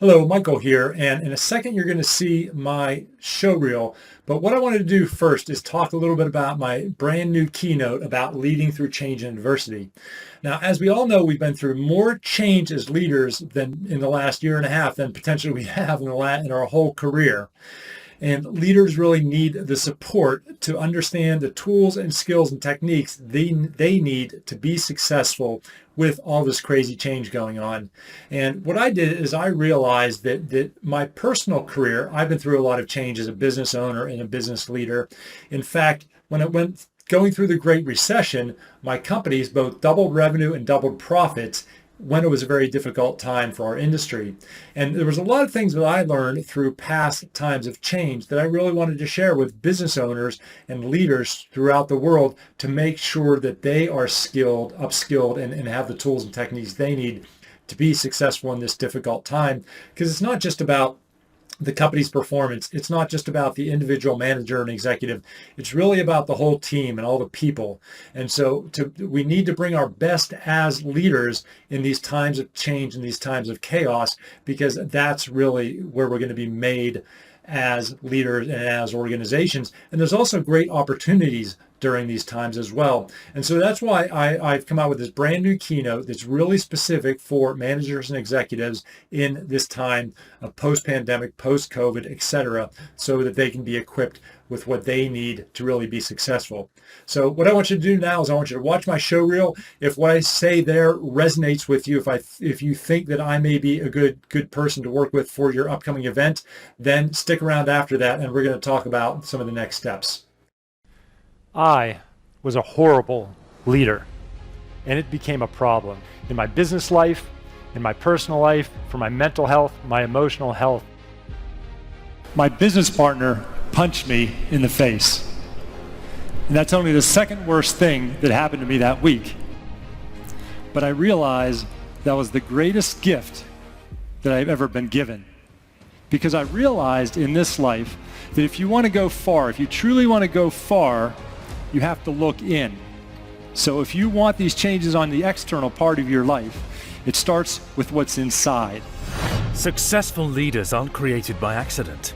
Hello, Michael here, and in a second you're going to see my show reel. But what I wanted to do first is talk a little bit about my brand new keynote about leading through change and adversity. Now, as we all know, we've been through more change as leaders than in the last year and a half than potentially we have in our whole career. And leaders really need the support to understand the tools and skills and techniques they need to be successful with all this crazy change going on. And what I did is I realized that my personal career, I've been through a lot of change as a business owner and a business leader. In fact, when it went going through the Great Recession, my companies both doubled revenue and doubled profits when it was a very difficult time for our industry. And there was a lot of things that I learned through past times of change that I really wanted to share with business owners and leaders throughout the world to make sure that they are upskilled, and have the tools and techniques they need to be successful in this difficult time. Because it's not just about the company's performance. It's not just about the individual manager and executive. It's really about the whole team and all the people. And so we need to bring our best as leaders in these times of change and these times of chaos, because that's really where we're going to be made as leaders and as organizations. And there's also great opportunities during these times as well. And so that's why I've come out with this brand new keynote that's really specific for managers and executives in this time of post-pandemic, post-COVID, etc., so that they can be equipped with what they need to really be successful. So what I want you to do now is I want you to watch my show reel. If what I say there resonates with you, if you think that I may be a good person to work with for your upcoming event, then stick around after that and we're going to talk about some of the next steps. I was a horrible leader, and it became a problem in my business life, in my personal life, for my mental health, my emotional health. My business partner punched me in the face. And that's only the second worst thing that happened to me that week. But I realized that was the greatest gift that I've ever been given. Because I realized in this life that if you want to go far, if you truly want to go far, you have to look in. So if you want these changes on the external part of your life, it starts with what's inside. Successful leaders aren't created by accident.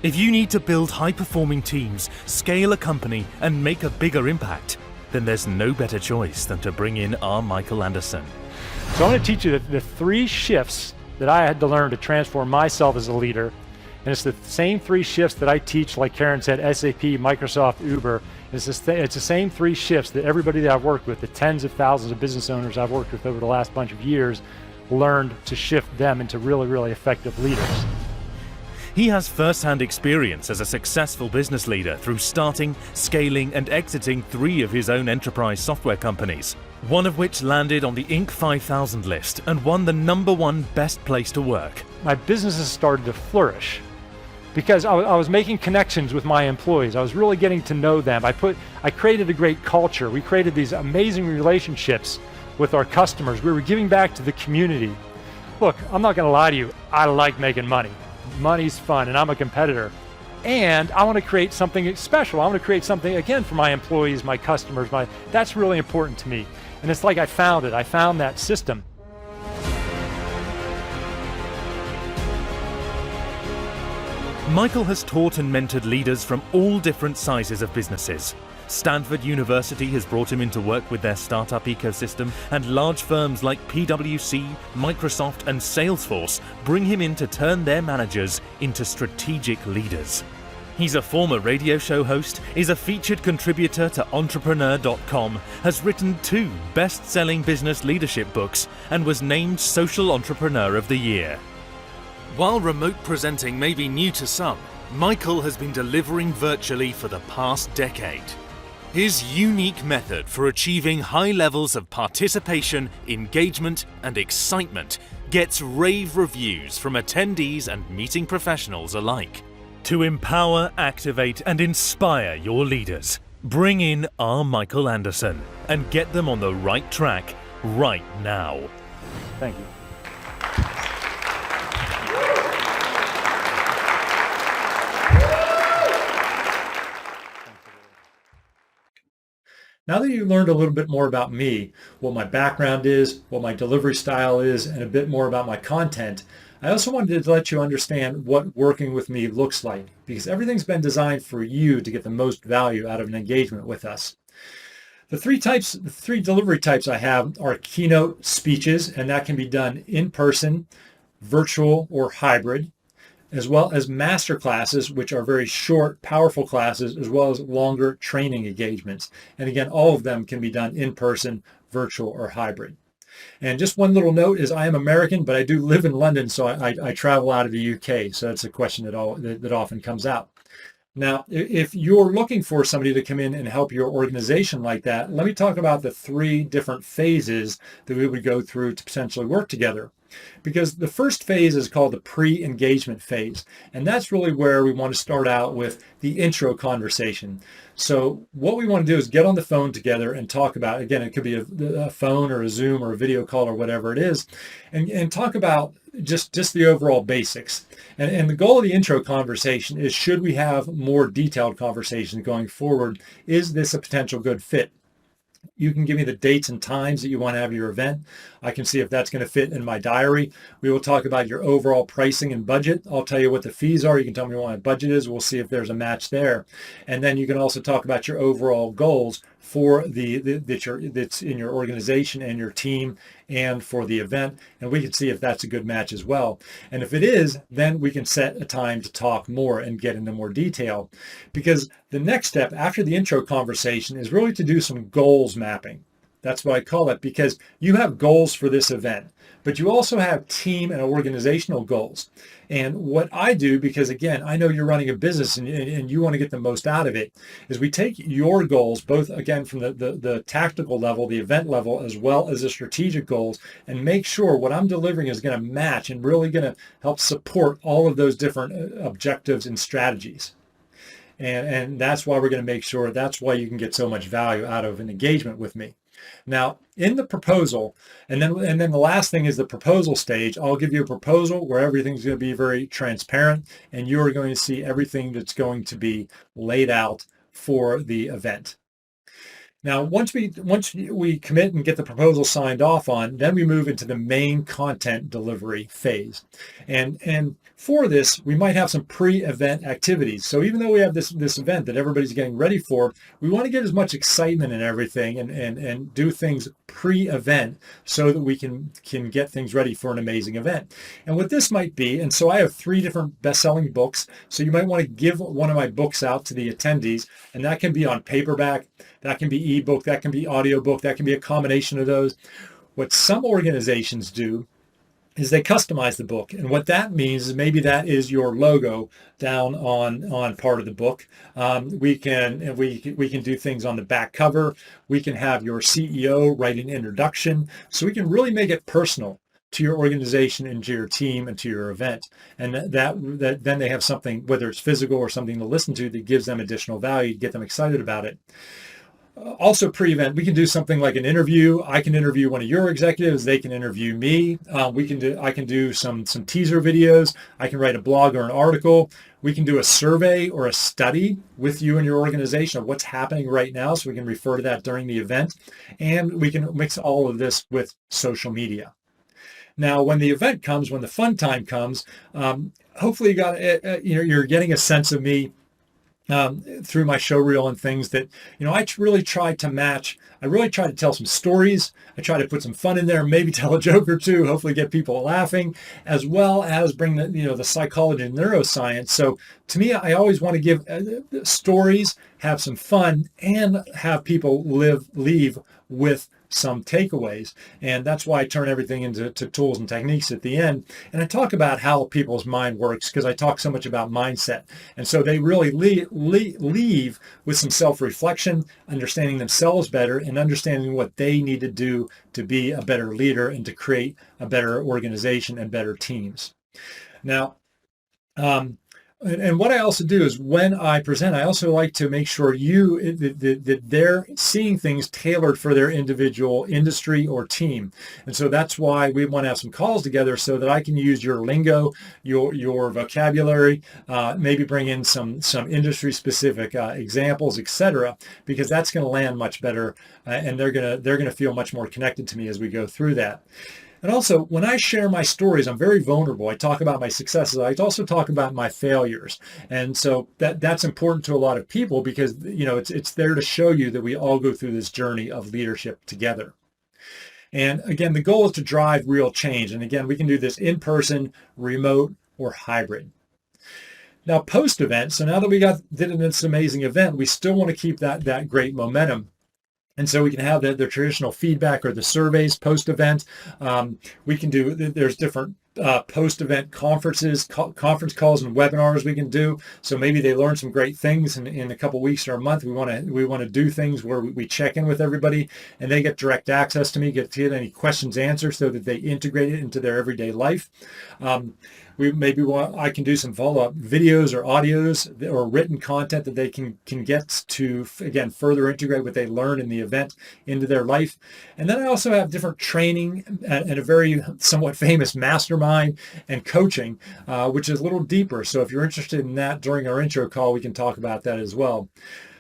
If you need to build high-performing teams, scale a company, and make a bigger impact, then there's no better choice than to bring in R. Michael Anderson. So I'm going to teach you the 3 shifts that I had to learn to transform myself as a leader. And it's the same 3 shifts that I teach, like Karen said, SAP, Microsoft, Uber. It's the same 3 shifts that everybody that I've worked with, the tens of thousands of business owners I've worked with over the last bunch of years, learned to shift them into really, really effective leaders. He has first-hand experience as a successful business leader through starting, scaling, and exiting 3 of his own enterprise software companies, one of which landed on the Inc. 5000 list and won the #1 best place to work. My businesses started to flourish because I was making connections with my employees. I was really getting to know them. I created a great culture. We created these amazing relationships with our customers. We were giving back to the community. Look, I'm not going to lie to you. I like making money. Money's fun, and I'm a competitor. And I want to create something special. I want to create something, again, for my employees, my customers. That's really important to me. And it's like I found it. I found that system. Michael has taught and mentored leaders from all different sizes of businesses. Stanford University has brought him into work with their startup ecosystem, and large firms like PwC, Microsoft, and Salesforce bring him in to turn their managers into strategic leaders. He's a former radio show host, is a featured contributor to Entrepreneur.com, has written 2 best-selling business leadership books, and was named Social Entrepreneur of the Year. While remote presenting may be new to some, Michael has been delivering virtually for the past decade. His unique method for achieving high levels of participation, engagement, and excitement gets rave reviews from attendees and meeting professionals alike. To empower, activate, and inspire your leaders, bring in R. Michael Anderson and get them on the right track right now. Thank you. Now that you learned a little bit more about me, what my background is, what my delivery style is, and a bit more about my content, I also wanted to let you understand what working with me looks like, because everything's been designed for you to get the most value out of an engagement with us. The three delivery types I have are keynote speeches, and that can be done in person, virtual, or hybrid, as well as master classes, which are very short, powerful classes, as well as longer training engagements. And again, all of them can be done in person, virtual, or hybrid. And just one little note is I am American, but I do live in London, so I travel out of the UK. So that's a question that often comes out. Now, if you're looking for somebody to come in and help your organization like that, let me talk about the 3 different phases that we would go through to potentially work together. Because the first phase is called the pre-engagement phase. And that's really where we want to start out with the intro conversation. So what we want to do is get on the phone together and talk about, again, it could be a phone or a Zoom or a video call or whatever it is, and talk about just the overall basics. And the goal of the intro conversation is, should we have more detailed conversations going forward? Is this a potential good fit? You can give me the dates and times that you want to have your event. I can see if that's going to fit in my diary. We will talk about your overall pricing and budget. I'll tell you what the fees are. You can tell me what my budget is. We'll see if there's a match there. And then you can also talk about your overall goals for that's in your organization and your team and for the event. And we can see if that's a good match as well. And if it is, then we can set a time to talk more and get into more detail. Because the next step after the intro conversation is really to do some goals mapping. That's what I call it, because you have goals for this event, but you also have team and organizational goals. And what I do, because again, I know you're running a business and you want to get the most out of it, is we take your goals, both again from the tactical level, the event level, as well as the strategic goals, and make sure what I'm delivering is going to match and really going to help support all of those different objectives and strategies. And that's why we're going to make sure, that's why you can get so much value out of an engagement with me. Now, in the proposal, and then the last thing is the proposal stage. I'll give you a proposal where everything's going to be very transparent, and you're going to see everything that's going to be laid out for the event. Now, once we commit and get the proposal signed off on, then we move into the main content delivery phase. And for this, we might have some pre-event activities. So even though we have this event that everybody's getting ready for, we want to get as much excitement and everything and do things pre-event so that we can get things ready for an amazing event. And what this might be, and so I have 3 different best-selling books. So you might want to give one of my books out to the attendees, and that can be on paperback, that can be ebook, that can be audiobook, that can be a combination of those. What some organizations do is they customize the book. And what that means is maybe that is your logo down on part of the book. We can do things on the back cover. We can have your CEO write an introduction. So we can really make it personal to your organization and to your team and to your event. And that then they have something, whether it's physical or something to listen to, that gives them additional value to get them excited about it. Also pre-event, we can do something like an interview. I can interview one of your executives. They can interview me. I can do some teaser videos. I can write a blog or an article. We can do a survey or a study with you and your organization of what's happening right now, so we can refer to that during the event. And we can mix all of this with social media. Now, when the event comes, when the fun time comes, hopefully you're getting a sense of me through my show reel and things that, I really try to match. I really try to tell some stories. I try to put some fun in there, maybe tell a joke or two, hopefully get people laughing, as well as bring the psychology and neuroscience. So to me, I always want to give stories, have some fun, and have people leave with some takeaways. And that's why I turn everything into tools and techniques at the end. And I talk about how people's mind works, because I talk so much about mindset. And so they really leave with some self-reflection, understanding themselves better, and understanding what they need to do to be a better leader and to create a better organization and better teams. Now, And what I also do is when I present, I also like to make sure that they're seeing things tailored for their individual industry or team. And so that's why we want to have some calls together so that I can use your lingo, your vocabulary, maybe bring in some industry specific examples, etc., because that's going to land much better, and they're going to feel much more connected to me as we go through that. And also, when I share my stories, I'm very vulnerable. I talk about my successes. I also talk about my failures. And so that's important to a lot of people because, it's there to show you that we all go through this journey of leadership together. And again, the goal is to drive real change. And again, we can do this in person, remote, or hybrid. Now, post-event, so now that we did this amazing event, we still want to keep that great momentum. And so we can have the traditional feedback or the surveys post-event. We can do, there's different post-event conference calls and webinars we can do. So maybe they learn some great things in a couple weeks or a month. We want to do things where we check in with everybody and they get direct access to me, get any questions answered so that they integrate it into their everyday life. I can do some follow-up videos or audios or written content that they can get to, again, further integrate what they learn in the event into their life. And then I also have different training and a very somewhat famous mastermind and coaching, which is a little deeper. So if you're interested in that during our intro call, we can talk about that as well.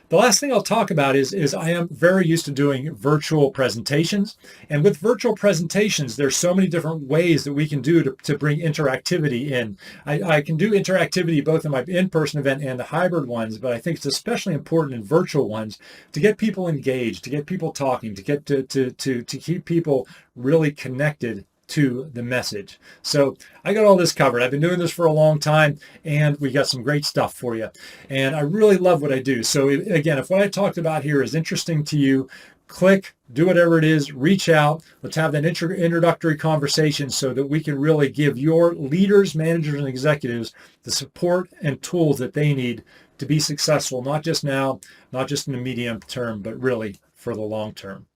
The last thing I'll talk about is I am very used to doing virtual presentations. And with virtual presentations, there's so many different ways that we can do to bring interactivity in. I can do interactivity both in my in-person event and the hybrid ones, but I think it's especially important in virtual ones to get people engaged, to get people talking, to get to keep people really connected to the message. So I got all this covered. I've been doing this for a long time and we got some great stuff for you. And I really love what I do. So again, if what I talked about here is interesting to you, click, do whatever it is, reach out. Let's have that introductory conversation so that we can really give your leaders, managers, and executives the support and tools that they need to be successful, not just now, not just in the medium term, but really for the long term.